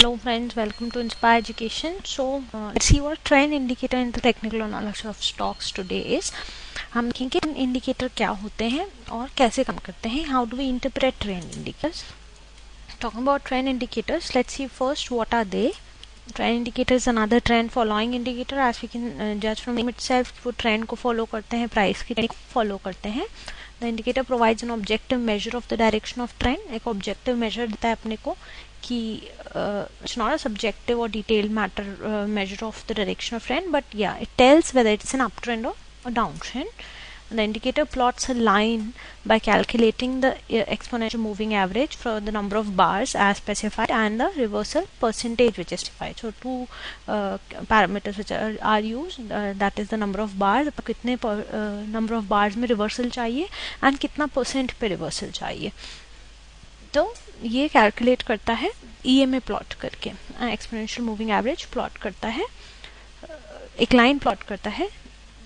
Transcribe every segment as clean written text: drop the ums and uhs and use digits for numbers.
Hello friends, welcome to Inspire Education. So let's see what trend indicator in the technical analysis of stocks today is. हम देखेंगे indicator क्या होते हैं और कैसे काम करते हैं. How do we interpret trend indicators? Talking about trend indicators, let's see first what are they. Trend indicator is another trend following indicator. As we can judge from name itself, वो trend को follow करते हैं, price की trend को follow करते हैं. The indicator provides an objective measure of the direction of trend. एक objective measure देता है अपने को कि it's not a subjective or detailed matter measure of the direction of trend, but yeah, it tells whether it's an uptrend or a downtrend. The indicator plots a line by calculating the exponential moving average for the number of bars as specified and the reversal percentage which is specified. So two parameters which are used, that is the number of bars, कितने number of bars में reversal चाहिए and कितना percent पे reversal चाहिए. तो ये calculate करता है EMA प्लॉट करके, एक्सपोनेंशियल मूविंग एवरेज प्लॉट करता है, एक लाइन प्लॉट करता है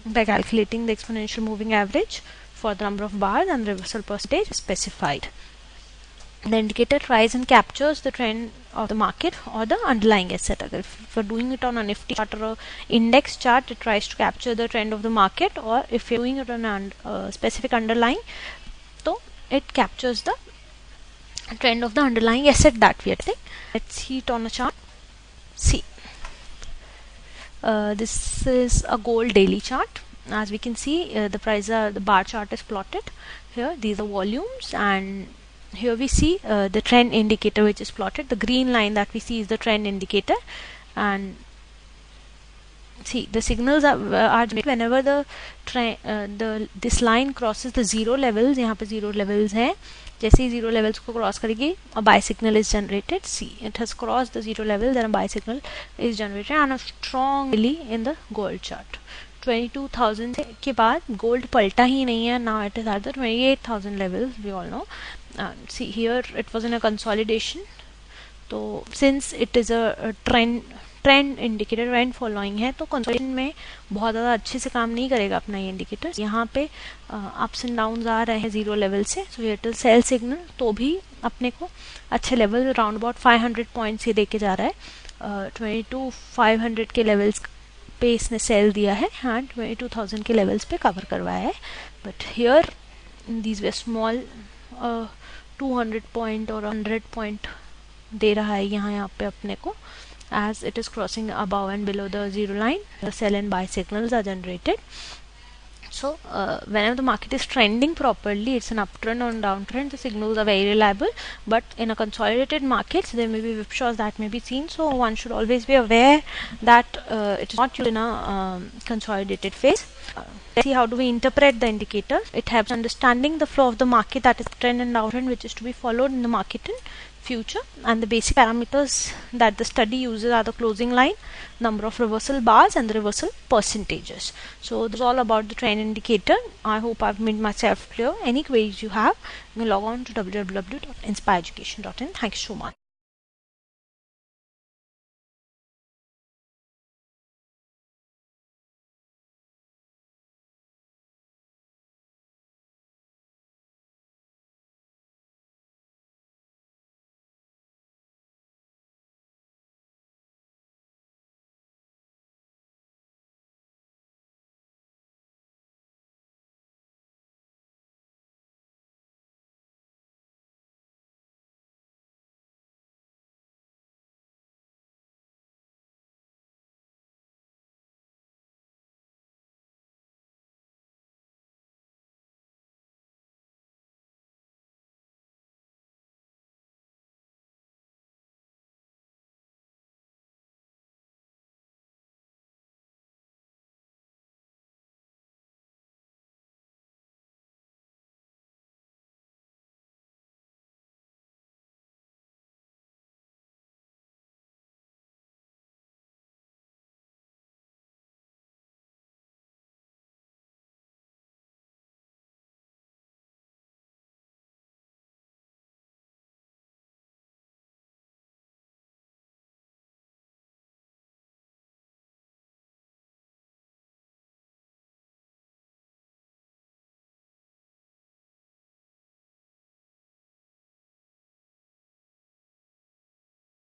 by calculating the exponential moving average for the number of bars and reversal percentage specified. The indicator tries and captures the trend of the market or the underlying asset. अगर if you're doing it on a Nifty chart or a index chart, it tries to capture the trend of the market, or if you're doing it on a specific underlying, so it captures the trend of the underlying asset that we are taking. Let's see it on a chart. See, this is a gold daily chart. As we can see, the bar chart is plotted here. These are volumes, and here we see the trend indicator which is plotted. The green line that we see is the trend indicator, and see the signals are whenever this line crosses the zero levels. यहाँ पे zero levels हैं. जैसे ही zero levels को cross करेगी, a buy signal is generated. See, it has crossed the zero level, then a buy signal is generated and a strong rally in the gold chart. 22,000 के बाद gold पलटा ही नहीं है. Now it is at the 28,000 levels. We all know. See, here it was in a consolidation. तो since it is a trend indicator trend following है, तो consolidation में बहुत ज़्यादा अच्छे से काम नहीं करेगा अपना ये इंडिकेटर. यहाँ पे अप्स एंड डाउन्स आ रहे हैं जीरो लेवल से, सो ये सेल सिग्नल तो भी अपने को अच्छे लेवल राउंड अबाउट 500 पॉइंट्स ये देके जा रहा है. 22,500 के लेवल्स पे इसने सेल दिया है एंड 22,000 के लेवल्स पे कवर करवाया है. But here these way small 200 point और 100 पॉइंट दे रहा है यहाँ पे अपने को. As it is crossing above and below the zero line, the sell and buy signals are generated. So whenever the market is trending properly, it's an uptrend or downtrend, the signals are very reliable. But in a consolidated markets, there may be whipsaws that may be seen, so one should always be aware that it is not in a consolidated phase. Let's see how do we interpret the indicator. It helps understanding the flow of the market, that is trend and downtrend, which is to be followed in the market in future, and the basic parameters that the study uses are the closing line, number of reversal bars, and the reversal percentages. So this is all about the trend indicator. I hope I've made myself clear. Any queries you have, you can log on to www.inspireeducation.in. Thank you so much.